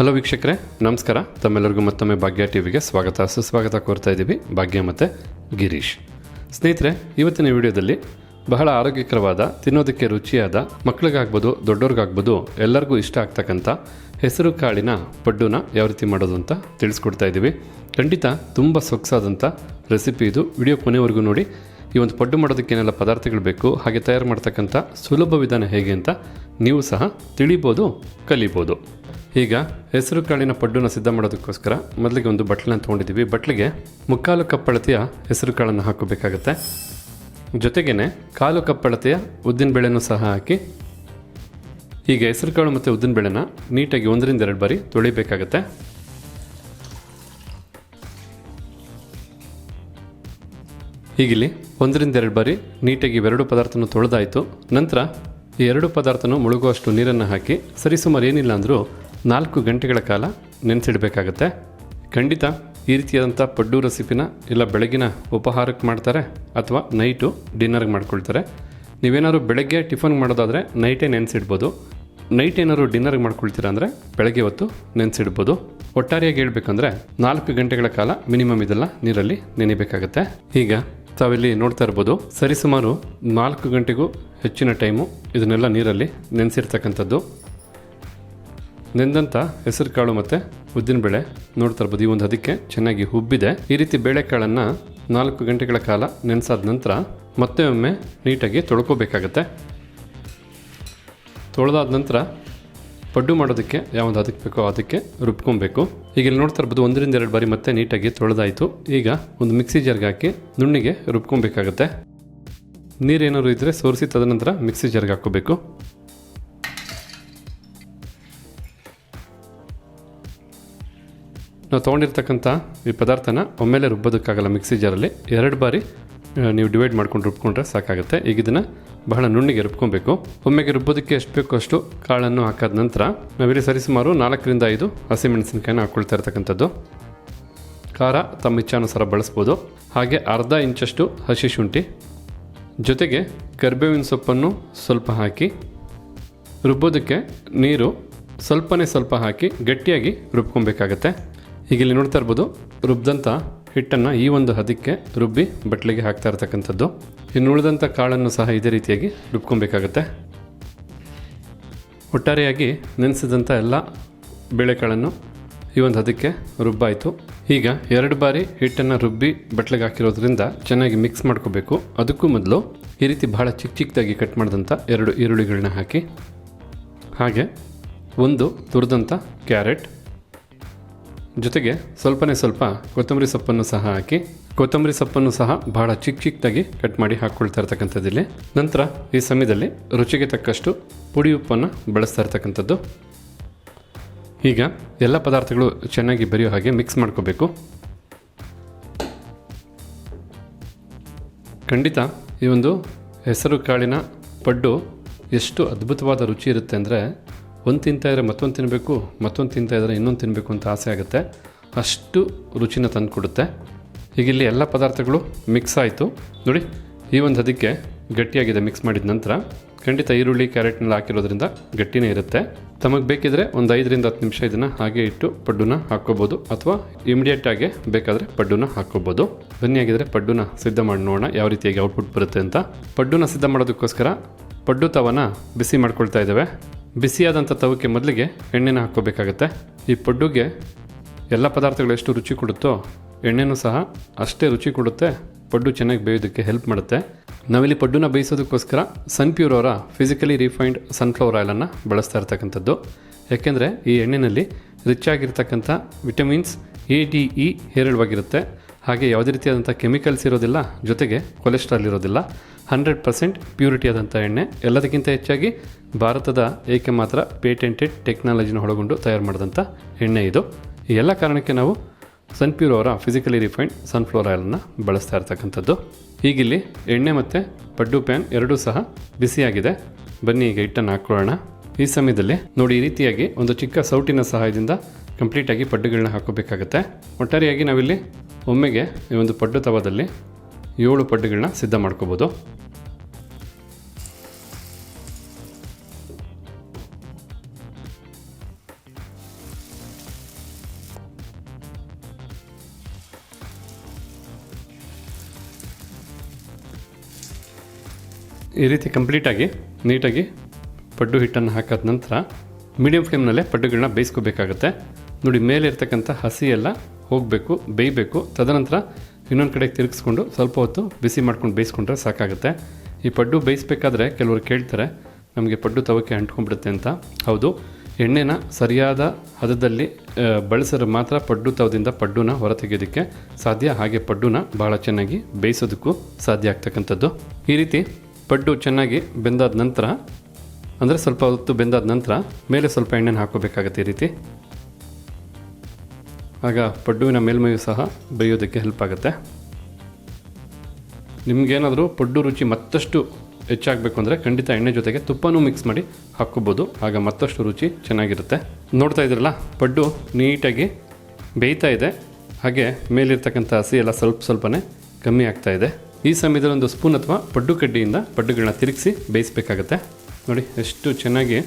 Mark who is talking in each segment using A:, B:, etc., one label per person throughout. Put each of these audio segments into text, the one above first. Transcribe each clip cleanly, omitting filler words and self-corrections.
A: Hello ವೀಕ್ಷಕರೇ, ನಮಸ್ಕಾರ. ತಮ್ಮೆಲ್ಲರಿಗೂ ಮತ್ತೊಮ್ಮೆ ಭಾಗ್ಯ ಟಿವಿಗೆ ಸ್ವಾಗತ ಸುಸ್ವಾಗತ ಕೋರ್ತಾ ಇದ್ದೀವಿ. ಭಾಗ್ಯ ಮತ್ತು ಗಿರೀಶ್. ಸ್ನೇಹಿತರೆ, ಇವತ್ತಿನ ವಿಡಿಯೋದಲ್ಲಿ ಬಹಳ ಆರೋಗ್ಯಕರವಾದ, ತಿನ್ನೋದಕ್ಕೆ ರುಚಿಯಾದ, ಮಕ್ಕಳಿಗಾಗ್ಬೋದು ದೊಡ್ಡವ್ರಿಗಾಗ್ಬೋದು ಎಲ್ಲರಿಗೂ ಇಷ್ಟ ಆಗ್ತಕ್ಕಂಥ ಹೆಸರು ಕಾಳಿನ ಪಡ್ಡುನ ಯಾವ ರೀತಿ ಮಾಡೋದು ಅಂತ ತಿಳಿಸ್ಕೊಡ್ತಾ ಇದ್ದೀವಿ. ಖಂಡಿತ ತುಂಬ ಸೊಗಸಾದಂಥ ರೆಸಿಪಿ ಇದು. ವಿಡಿಯೋ ಕೊನೆವರೆಗೂ ನೋಡಿ. ಈ ಒಂದು ಪಡ್ಡು ಮಾಡೋದಕ್ಕೆ ಏನೆಲ್ಲ ಪದಾರ್ಥಗಳು ಬೇಕು, ಹಾಗೆ ತಯಾರು ಮಾಡ್ತಕ್ಕಂಥ ಸುಲಭ ವಿಧಾನ ಹೇಗೆ ಅಂತ ನೀವು ಸಹ ತಿಳಿಬೋದು, ಕಲಿಬೋದು. ಈಗ ಹೆಸರು ಕಾಳಿನ ಪಡ್ಡುನ ಸಿದ್ಧ ಮಾಡೋದಕ್ಕೋಸ್ಕರ ಮೊದಲಿಗೆ ಒಂದು ಬಟ್ಲನ್ನ ತೊಗೊಂಡಿದ್ದೀವಿ. ಬಟ್ಲಿಗೆ 3/4 ಕಪ್ ಅಳತೆಯ ಹೆಸರು ಕಾಳನ್ನು ಹಾಕೋಬೇಕಾಗತ್ತೆ. ಜೊತೆಗೇ 1/4 ಕಪ್ ಅಳತೆಯ ಉದ್ದಿನಬೇಳೆನೂ ಸಹ ಹಾಕಿ ಈಗ ಹೆಸರು ಕಾಳು ಮತ್ತು ಉದ್ದಿನಬೇಳೆನ ನೀಟಾಗಿ 1ರಿಂದ 2 ಬಾರಿ ತೊಳಿಬೇಕಾಗತ್ತೆ. ಹೀಗಿಲ್ಲಿ 1ರಿಂದ 2 ಬಾರಿ ನೀಟಾಗಿ ಇವೆರಡು ಪದಾರ್ಥನೂ ತೊಳೆದಾಯಿತು. ನಂತರ ಈ 2 ಪದಾರ್ಥನೂ ಮುಳುಗುವಷ್ಟು ನೀರನ್ನು ಹಾಕಿ ಸರಿಸುಮಾರು ಏನಿಲ್ಲ ಅಂದರೂ 4 ಗಂಟೆಗಳ ಕಾಲ ನೆನೆಸಿಡಬೇಕಾಗತ್ತೆ. ಖಂಡಿತ ಈ ರೀತಿಯಾದಂಥ ಪಡ್ಡು ರೆಸಿಪಿನ ಇಲ್ಲ ಬೆಳಗಿನ ಉಪಹಾರಕ್ಕೆ ಮಾಡ್ತಾರೆ ಅಥವಾ ನೈಟು ಡಿನ್ನರ್ಗೆ ಮಾಡ್ಕೊಳ್ತಾರೆ. ನೀವೇನಾದ್ರು ಬೆಳಗ್ಗೆ ಟಿಫನ್ಗೆ ಮಾಡೋದಾದರೆ ನೈಟೇ ನೆನೆಸಿಡ್ಬೋದು. ನೈಟ್ ಏನಾದ್ರು ಡಿನ್ನರ್ಗೆ ಮಾಡ್ಕೊಳ್ತೀರಾ ಅಂದರೆ ಬೆಳಗ್ಗೆ ಹೊತ್ತು ನೆನೆಸಿಡ್ಬೋದು. ಒಟ್ಟಾರೆಯಾಗಿ ಹೇಳ್ಬೇಕಂದ್ರೆ 4 ಗಂಟೆಗಳ ಕಾಲ ಮಿನಿಮಮ್ ಇದೆಲ್ಲ ನೀರಲ್ಲಿ ನೆನೆಯಬೇಕಾಗತ್ತೆ. ಈಗ ತಾವಿಲ್ಲಿ ನೋಡ್ತಾ ಇರ್ಬೋದು, ಸರಿಸುಮಾರು 4 ಗಂಟೆಗೂ ಹೆಚ್ಚಿನ ಟೈಮು ಇದನ್ನೆಲ್ಲ ನೀರಲ್ಲಿ ನೆನೆಸಿರ್ತಕ್ಕಂಥದ್ದು. ನೆಂದಂಥ ಹೆಸರು ಕಾಳು ಮತ್ತು ಉದ್ದಿನಬೇಳೆ ನೋಡ್ತಾ ಇರ್ಬೋದು, ಈ ಒಂದು ಅದಕ್ಕೆ ಚೆನ್ನಾಗಿ ಹುಬ್ಬಿದೆ. ಈ ರೀತಿ ಬೇಳೆಕಾಳನ್ನು 4 ಗಂಟೆಗಳ ಕಾಲ ನೆನೆಸಾದ ನಂತರ ಮತ್ತೆ ಒಮ್ಮೆ ನೀಟಾಗಿ ತೊಳ್ಕೋಬೇಕಾಗತ್ತೆ. ತೊಳೆದಾದ ನಂತರ ಪಡ್ಡು ಮಾಡೋದಕ್ಕೆ ಯಾವುದು ಅದಕ್ಕೆ ಬೇಕೋ ಅದಕ್ಕೆ ರುಬ್ಕೊಬೇಕು. ಈಗ ಇಲ್ಲಿ ನೋಡ್ತಾ ಇರ್ಬೋದು, 1ರಿಂದ 2 ಬಾರಿ ಮತ್ತೆ ನೀಟಾಗಿ ತೊಳೆದಾಯಿತು. ಈಗ ಒಂದು ಮಿಕ್ಸಿ ಜಾರ್ಗೆ ಹಾಕಿ ನುಣ್ಣಿಗೆ ರುಬ್ಕೊಬೇಕಾಗತ್ತೆ. ನೀರೇನಾದ್ರು ಇದ್ದರೆ ಸೋರಿಸಿ ತದನಂತರ ಮಿಕ್ಸಿ ಜಾರ್ಗೆ ಹಾಕ್ಕೋಬೇಕು. ನಾವು ತೊಗೊಂಡಿರ್ತಕ್ಕಂಥ ಈ ಪದಾರ್ಥನ ಒಮ್ಮೆಲೆ ರುಬ್ಬೋದಕ್ಕಾಗಲ್ಲ. ಮಿಕ್ಸಿ ಜಾರಲ್ಲಿ 2 ಬಾರಿ ನೀವು ಡಿವೈಡ್ ಮಾಡ್ಕೊಂಡು ರುಬ್ಕೊಂಡ್ರೆ ಸಾಕಾಗುತ್ತೆ. ಈಗ ಇದನ್ನು ಬಹಳ ನುಣ್ಣಿಗೆ ರುಬ್ಕೊಬೇಕು. ಒಮ್ಮೆಗೆ ರುಬ್ಬೋದಕ್ಕೆ ಎಷ್ಟು ಬೇಕೋ ಅಷ್ಟು ಕಾಳನ್ನು ಹಾಕಾದ ನಂತರ ನಾವಿಲ್ಲಿ ಸರಿಸುಮಾರು 4ರಿಂದ 5 ಹಸಿಮೆಣಸಿನಕಾಯಿನ ಹಾಕ್ಕೊಳ್ತಾ ಇರ್ತಕ್ಕಂಥದ್ದು. ಖಾರ ತಮ್ಮ ಇಚ್ಛಾನುಸಾರ ಬಳಸ್ಬೋದು. ಹಾಗೆ ಅರ್ಧ ಇಂಚಷ್ಟು ಹಸಿ ಶುಂಠಿ, ಜೊತೆಗೆ ಕರಿಬೇವಿನ ಸೊಪ್ಪನ್ನು ಸ್ವಲ್ಪ ಹಾಕಿ ರುಬ್ಬೋದಕ್ಕೆ ನೀರು ಸ್ವಲ್ಪ ಹಾಕಿ ಗಟ್ಟಿಯಾಗಿ ರುಬ್ಕೊಬೇಕಾಗತ್ತೆ. ಈಗ ಇಲ್ಲಿ ನೋಡ್ತಾ ಇರ್ಬೋದು, ರುಬ್ಬಿದಂಥ ಹಿಟ್ಟನ್ನು ಈ ಒಂದು ಹದಕ್ಕೆ ರುಬ್ಬಿ ಬಟ್ಲಿಗೆ ಹಾಕ್ತಾ ಇರ್ತಕ್ಕಂಥದ್ದು. ಇನ್ನು ಉಳಿದಂಥ ಕಾಳನ್ನು ಸಹ ಇದೇ ರೀತಿಯಾಗಿ ರುಬ್ಕೊಬೇಕಾಗತ್ತೆ. ಒಟ್ಟಾರೆಯಾಗಿ ನೆನೆಸಿದಂಥ ಎಲ್ಲ ಬೇಳೆಕಾಳನ್ನು ಈ ಒಂದು ಹದಕ್ಕೆ ರುಬ್ಬಾಯಿತು. ಈಗ 2 ಬಾರಿ ಹಿಟ್ಟನ್ನು ರುಬ್ಬಿ ಬಟ್ಲಿಗೆ ಹಾಕಿರೋದ್ರಿಂದ ಚೆನ್ನಾಗಿ ಮಿಕ್ಸ್ ಮಾಡ್ಕೋಬೇಕು. ಅದಕ್ಕೂ ಮೊದಲು ಈ ರೀತಿ ಬಹಳ ಚಿಕ್ಕದಾಗಿ ಕಟ್ ಮಾಡಿದಂಥ 2 ಈರುಳ್ಳಿಗಳನ್ನ ಹಾಕಿ, ಹಾಗೆ ಒಂದು ತುರಿದಂಥ ಕ್ಯಾರೆಟ್, ಜೊತೆಗೆ ಸ್ವಲ್ಪ ಕೊತ್ತಂಬರಿ ಸೊಪ್ಪನ್ನು ಸಹ ಹಾಕಿ, ಕೊತ್ತಂಬರಿ ಸೊಪ್ಪನ್ನು ಸಹ ಬಹಳ ಚಿಕ್ಕದಾಗಿ ಕಟ್ ಮಾಡಿ ಹಾಕ್ಕೊಳ್ತಾ ಇರ್ತಕ್ಕಂಥದ್ದಿಲ್ಲಿ. ನಂತರ ಈ ಸಮಯದಲ್ಲಿ ರುಚಿಗೆ ತಕ್ಕಷ್ಟು ಪುಡಿ ಉಪ್ಪನ್ನು ಬಳಸ್ತಾ ಇರ್ತಕ್ಕಂಥದ್ದು. ಈಗ ಎಲ್ಲ ಪದಾರ್ಥಗಳು ಚೆನ್ನಾಗಿ ಬೆರೆಯೋ ಹಾಗೆ ಮಿಕ್ಸ್ ಮಾಡ್ಕೋಬೇಕು. ಖಂಡಿತ ಈ ಒಂದು ಹೆಸರು ಕಾಳಿನ ಪಡ್ಡು ಎಷ್ಟು ಅದ್ಭುತವಾದ ರುಚಿ ಇರುತ್ತೆ ಅಂದರೆ, ಒಂದು ತಿಂತಾಯಿದ್ರೆ ಮತ್ತೊಂದು ತಿನ್ನಬೇಕು, ಮತ್ತೊಂದು ತಿಂತಾಯಿದ್ರೆ ಇನ್ನೊಂದು ತಿನ್ನಬೇಕು ಅಂತ ಆಸೆ ಆಗುತ್ತೆ. ಅಷ್ಟು ರುಚಿನ ತಂದು ಕೊಡುತ್ತೆ. ಈಗ ಇಲ್ಲಿ ಎಲ್ಲ ಪದಾರ್ಥಗಳು ಮಿಕ್ಸ್ ಆಯಿತು ನೋಡಿ. ಈ ಒಂದು ಅದಕ್ಕೆ ಗಟ್ಟಿಯಾಗಿದೆ. ಮಿಕ್ಸ್ ಮಾಡಿದ ನಂತರ ಖಂಡಿತ ಈರುಳ್ಳಿ ಕ್ಯಾರೆಟ್ನೆಲ್ಲ ಹಾಕಿರೋದ್ರಿಂದ ಗಟ್ಟಿನೇ ಇರುತ್ತೆ. ತಮಗೆ ಬೇಕಿದ್ರೆ ಒಂದು 5ರಿಂದ 10 ನಿಮಿಷ ಇದನ್ನು ಹಾಗೆ ಇಟ್ಟು ಪಡ್ಡುನ ಹಾಕ್ಕೋಬೋದು, ಅಥವಾ ಇಮಿಡಿಯೇಟಾಗಿ ಬೇಕಾದರೆ ಪಡ್ಡುನ ಹಾಕ್ಕೋಬೋದು. ಬನ್ನಿ, ಆಗಿದ್ರೆ ಪಡ್ಡುನ ಸಿದ್ಧ ಮಾಡಿ ನೋಡೋಣ ಯಾವ ರೀತಿಯಾಗಿ ಔಟ್ಪುಟ್ ಬರುತ್ತೆ ಅಂತ. ಪಡ್ಡುನ ಸಿದ್ಧ ಮಾಡೋದಕ್ಕೋಸ್ಕರ ಪಡ್ಡು ತವನ ಬಿಸಿ ಮಾಡ್ಕೊಳ್ತಾ ಇದ್ದೇವೆ. ಬಿಸಿಯಾದಂಥ ತವಕ್ಕೆ ಮೊದಲಿಗೆ ಎಣ್ಣೆನ ಹಾಕ್ಕೋಬೇಕಾಗತ್ತೆ. ಈ ಪಡ್ಡುಗೆ ಎಲ್ಲ ಪದಾರ್ಥಗಳು ಎಷ್ಟು ರುಚಿ ಕೊಡುತ್ತೋ ಎಣ್ಣೆನೂ ಸಹ ಅಷ್ಟೇ ರುಚಿ ಕೊಡುತ್ತೆ. ಪಡ್ಡು ಚೆನ್ನಾಗಿ ಬೇಯೋದಕ್ಕೆ ಹೆಲ್ಪ್ ಮಾಡುತ್ತೆ. ನಾವಿಲ್ಲಿ ಪಡ್ಡುನ ಬೇಯಿಸೋದಕ್ಕೋಸ್ಕರ ಸನ್ಪ್ಯೂರ್ ಅವರ ಫಿಸಿಕಲಿ ರಿಫೈನ್ಡ್ ಸನ್ಫ್ಲವರ್ ಆಯಿಲನ್ನು ಬಳಸ್ತಾ ಇರ್ತಕ್ಕಂಥದ್ದು. ಯಾಕೆಂದರೆ ಈ ಎಣ್ಣೆಯಲ್ಲಿ ರಿಚ್ ಆಗಿರ್ತಕ್ಕಂಥ ವಿಟಮಿನ್ಸ್ ADE ಹೇರಳವಾಗಿರುತ್ತೆ. ಹಾಗೆ ಯಾವುದೇ ರೀತಿಯಾದಂಥ ಕೆಮಿಕಲ್ಸ್ ಇರೋದಿಲ್ಲ, ಜೊತೆಗೆ ಕೊಲೆಸ್ಟ್ರಾಲ್ ಇರೋದಿಲ್ಲ. 100% ಪ್ಯೂರಿಟಿ ಆದಂಥ ಎಣ್ಣೆ. ಎಲ್ಲದಕ್ಕಿಂತ ಹೆಚ್ಚಾಗಿ ಭಾರತದ ಏಕಮಾತ್ರ ಪೇಟೆಂಟೆಡ್ ಟೆಕ್ನಾಲಜಿನ ಒಳಗೊಂಡು ತಯಾರು ಮಾಡಿದಂಥ ಎಣ್ಣೆ ಇದು. ಈ ಎಲ್ಲ ಕಾರಣಕ್ಕೆ ನಾವು ಸನ್ಪ್ಯೂರ್ ಅವರ ಫಿಸಿಕಲಿ ರಿಫೈನ್ಡ್ ಸನ್ಫ್ಲವರ್ ಆಯಿಲನ್ನು ಬಳಸ್ತಾ ಇರ್ತಕ್ಕಂಥದ್ದು. ಈಗಿಲ್ಲಿ ಎಣ್ಣೆ ಮತ್ತು ಪಡ್ಡು ಪ್ಯಾನ್ ಎರಡೂ ಸಹ ಬಿಸಿಯಾಗಿದೆ. ಬನ್ನಿ ಈಗ ಹಿಟ್ಟನ್ನು ಹಾಕ್ಕೊಳ್ಳೋಣ. ಈ ಸಮಯದಲ್ಲಿ ನೋಡಿ, ಈ ರೀತಿಯಾಗಿ ಒಂದು ಚಿಕ್ಕ ಸೌಟಿನ ಸಹಾಯದಿಂದ ಕಂಪ್ಲೀಟಾಗಿ ಪಡ್ಡುಗಳನ್ನ ಹಾಕೋಬೇಕಾಗತ್ತೆ. ಒಟ್ಟಾರೆಯಾಗಿ ನಾವಿಲ್ಲಿ ಒಮ್ಮೆಗೆ ಈ ಒಂದು ಪಡ್ಡು ತವದಲ್ಲಿ 7 ಪಡ್ಡುಗಳನ್ನ ಸಿದ್ಧ ಮಾಡ್ಕೋಬೋದು. ಈ ರೀತಿ ಕಂಪ್ಲೀಟಾಗಿ ನೀಟಾಗಿ ಪಡ್ಡು ಹಿಟ್ಟನ್ನು ಹಾಕಾದ ನಂತರ ಮೀಡಿಯಮ್ ಫ್ಲೇಮ್ನಲ್ಲೇ ಪಡ್ಡುಗಳನ್ನ ಬೇಯಿಸ್ಕೋಬೇಕಾಗತ್ತೆ. ನೋಡಿ, ಮೇಲೆ ಇರ್ತಕ್ಕಂಥ ಹಸಿ ಎಲ್ಲ ಹೋಗಬೇಕು, ಬೇಯಬೇಕು. ತದನಂತರ ಇನ್ನೊಂದು ಕಡೆಗೆ ತಿರುಗಿಸ್ಕೊಂಡು ಸ್ವಲ್ಪ ಹೊತ್ತು ಬಿಸಿ ಮಾಡ್ಕೊಂಡು ಬೇಯಿಸ್ಕೊಂಡ್ರೆ ಸಾಕಾಗುತ್ತೆ. ಈ ಪಡ್ಡು ಬೇಯಿಸ್ಬೇಕಾದ್ರೆ ಕೆಲವರು ಕೇಳ್ತಾರೆ, ನಮಗೆ ಪಡ್ಡು ತವಕ್ಕೆ ಅಂಟ್ಕೊಂಡ್ಬಿಡುತ್ತೆ ಅಂತ. ಹೌದು, ಎಣ್ಣೆನ ಸರಿಯಾದ ಹದದಲ್ಲಿ ಬಳಸಿದ್ರೆ ಮಾತ್ರ ಪಡ್ಡು ತವದಿಂದ ಪಡ್ಡುನ ಹೊರತೆಗೆಯೋದಕ್ಕೆ ಸಾಧ್ಯ. ಹಾಗೆ ಪಡ್ಡುನ ಭಾಳ ಚೆನ್ನಾಗಿ ಬೇಯಿಸೋದಕ್ಕೂ ಸಾಧ್ಯ ಆಗ್ತಕ್ಕಂಥದ್ದು. ಈ ರೀತಿ ಪಡ್ಡು ಚೆನ್ನಾಗಿ ಬೆಂದಾದ ನಂತರ, ಅಂದರೆ ಸ್ವಲ್ಪ ಹೊತ್ತು ಬೆಂದಾದ ನಂತರ ಮೇಲೆ ಸ್ವಲ್ಪ ಎಣ್ಣೆನ ಹಾಕೋಬೇಕಾಗತ್ತೆ. ಈ ರೀತಿ ಆಗ ಪಡ್ಡುವಿನ ಮೇಲ್ಮೈಯು ಸಹ ಬೇಯೋದಕ್ಕೆ ಹೆಲ್ಪ್ ಆಗುತ್ತೆ. ನಿಮಗೇನಾದರೂ ಪಡ್ಡು ರುಚಿ ಮತ್ತಷ್ಟು ಹೆಚ್ಚಾಗಬೇಕು ಅಂದರೆ ಖಂಡಿತ ಎಣ್ಣೆ ಜೊತೆಗೆ ತುಪ್ಪನೂ ಮಿಕ್ಸ್ ಮಾಡಿ ಹಾಕ್ಕೋಬೋದು. ಆಗ ಮತ್ತಷ್ಟು ರುಚಿ ಚೆನ್ನಾಗಿರುತ್ತೆ. ನೋಡ್ತಾ ಇದ್ರಲ್ಲ, ಪಡ್ಡು ನೀಟಾಗಿ ಬೇಯ್ತಾ ಇದೆ. ಹಾಗೆ ಮೇಲಿರ್ತಕ್ಕಂಥ ಹಸಿ ಎಲ್ಲ ಸ್ವಲ್ಪನೇ ಕಮ್ಮಿ ಆಗ್ತಾ ಇದೆ. ಈ ಸಮಯದಲ್ಲಿ ಒಂದು ಸ್ಪೂನ್ ಅಥವಾ ಪಡ್ಡು ಕಡ್ಡಿಯಿಂದ ಪಡ್ಡುಗಳನ್ನ ತಿರುಗಿಸಿ ಬೇಯಿಸಬೇಕಾಗತ್ತೆ. ನೋಡಿ ಎಷ್ಟು ಚೆನ್ನಾಗಿ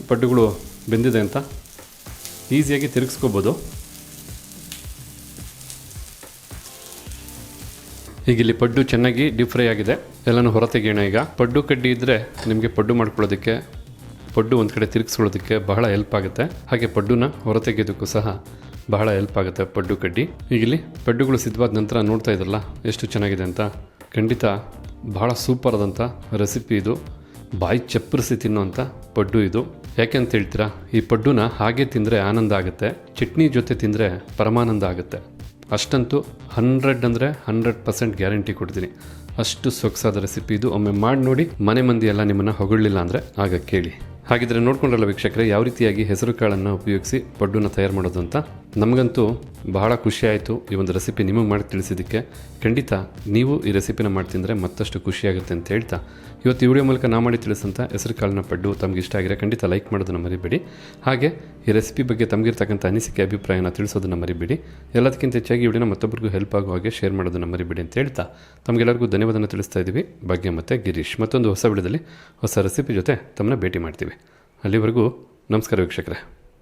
A: ಪಡ್ಡುಗಳು ಬೆಂದಿದೆ ಅಂತ. ಈಸಿಯಾಗಿ ತಿರುಗಿಸ್ಕೋಬೋದು. ಈಗ ಇಲ್ಲಿ ಪಡ್ಡು ಚೆನ್ನಾಗಿ ಡೀಪ್ ಫ್ರೈ ಆಗಿದೆ. ಎಲ್ಲನೂ ಹೊರತೆಗೆಯೋಣ. ಈಗ ಪಡ್ಡು ಕಡ್ಡಿ ಇದ್ದರೆ ನಿಮಗೆ ಪಡ್ಡು ಮಾಡ್ಕೊಳ್ಳೋದಕ್ಕೆ, ಪಡ್ಡು ಒಂದು ಕಡೆ ತಿರುಗಿಸ್ಕೊಳ್ಳೋದಕ್ಕೆ ಬಹಳ ಹೆಲ್ಪ್ ಆಗುತ್ತೆ. ಹಾಗೆ ಪಡ್ಡುನ ಹೊರತೆಗೆಯೋದಕ್ಕೂ ಸಹ ಬಹಳ ಹೆಲ್ಪ್ ಆಗುತ್ತೆ ಪಡ್ಡು ಕಡ್ಡಿ. ಈಗ ಇಲ್ಲಿ ಪಡ್ಡುಗಳು ಸಿದ್ಧವಾದ ನಂತರ ನೋಡ್ತಾ ಇದ್ರಲ್ಲ ಎಷ್ಟು ಚೆನ್ನಾಗಿದೆ ಅಂತ. ಖಂಡಿತ ಬಹಳ ಸೂಪರ್ ಆದಂಥ ರೆಸಿಪಿ ಇದು. ಬಾಯಿ ಚಪ್ಪರಿಸಿ ತಿನ್ನೋಂಥ ಪಡ್ಡು ಇದು. ಯಾಕೆ ಅಂತ ಹೇಳ್ತೀರಾ, ಈ ಪಡ್ಡುನ ಹಾಗೆ ತಿಂದರೆ ಆನಂದ ಆಗುತ್ತೆ, ಚಟ್ನಿ ಜೊತೆ ತಿಂದರೆ ಪರಮಾನಂದ ಆಗುತ್ತೆ. ಅಷ್ಟಂತೂ 100 ಅಂದರೆ 100% ಗ್ಯಾರಂಟಿ ಕೊಡ್ತೀನಿ. ಅಷ್ಟು ಸೊಗಸಾದ ರೆಸಿಪಿ ಇದು. ಒಮ್ಮೆ ಮಾಡಿ ನೋಡಿ, ಮನೆ ಮಂದಿ ಎಲ್ಲ ನಿಮ್ಮನ್ನು ಹೊಗಳಿಲ್ಲ ಅಂದರೆ ಆಗ ಕೇಳಿ. ಹಾಗಿದ್ರೆ ನೋಡ್ಕೊಂಡ್ರಲ್ಲ ವೀಕ್ಷಕರೇ, ಯಾವ ರೀತಿಯಾಗಿ ಹೆಸರು ಕಾಳನ್ನು ಉಪಯೋಗಿಸಿ ಪಡ್ಡುನ ತಯಾರು ಮಾಡೋದು ಅಂತ. ನಮಗಂತೂ ಬಹಳ ಖುಷಿ ಆಯಿತು ಈ ಒಂದು ರೆಸಿಪಿ ನಿಮಗೆ ಮಾಡಿ ತಿಳಿಸಿದ್ದಕ್ಕೆ. ಖಂಡಿತ ನೀವು ಈ ರೆಸಿಪಿನ ಮಾಡಿ ತಿಂದರೆ ಮತ್ತಷ್ಟು ಖುಷಿಯಾಗುತ್ತೆ ಅಂತ ಹೇಳ್ತಾ, ಇವತ್ತು ಈ ವಿಡಿಯೋ ಮೂಲಕ ನಾವು ಮಾಡಿ ತಿಳಿಸಂಥ ಹೆಸರು ಕಾಳಿನ ಪಡ್ಡು ತಮಗೆ ಇಷ್ಟ ಆಗಿರೋ ಖಂಡಿತ ಲೈಕ್ ಮಾಡೋದನ್ನು ಮರಿಬೇಡಿ. ಹಾಗೆ ಈ ರೆಸಿಪಿ ಬಗ್ಗೆ ತಮಗಿರ್ತಕ್ಕಂಥ ಅನಿಸಿಕೆ ಅಭಿಪ್ರಾಯನ ತಿಳಿಸೋದನ್ನು ಮರಿಬೇಡಿ. ಎಲ್ಲದಕ್ಕಿಂತ ಹೆಚ್ಚಾಗಿ ಈ ವಿಡಿಯೋನ ಮತ್ತೊಬ್ಬರಿಗೂ ಹೆಲ್ಪ್ ಆಗುವ ಹಾಗೆ ಶೇರ್ ಮಾಡೋದನ್ನು ಮರಿಬೇಡಿ ಅಂತ ಹೇಳ್ತಾ, ತಮಗೆಲ್ಲರಿಗೂ ಧನ್ಯವಾದನ ತಿಳಿಸ್ತಾ ಇದ್ದೀವಿ. ಭಾಗ್ಯ ಮತ್ತು ಗಿರೀಶ್. ಮತ್ತೊಂದು ಹೊಸ ವಿಡಿಯೋದಲ್ಲಿ ಹೊಸ ರೆಸಿಪಿ ಜೊತೆ ತಮ್ಮನ್ನ ಭೇಟಿ ಮಾಡ್ತೀವಿ. ಅಲ್ಲಿವರೆಗೂ ನಮಸ್ಕಾರ ವೀಕ್ಷಕರೇ.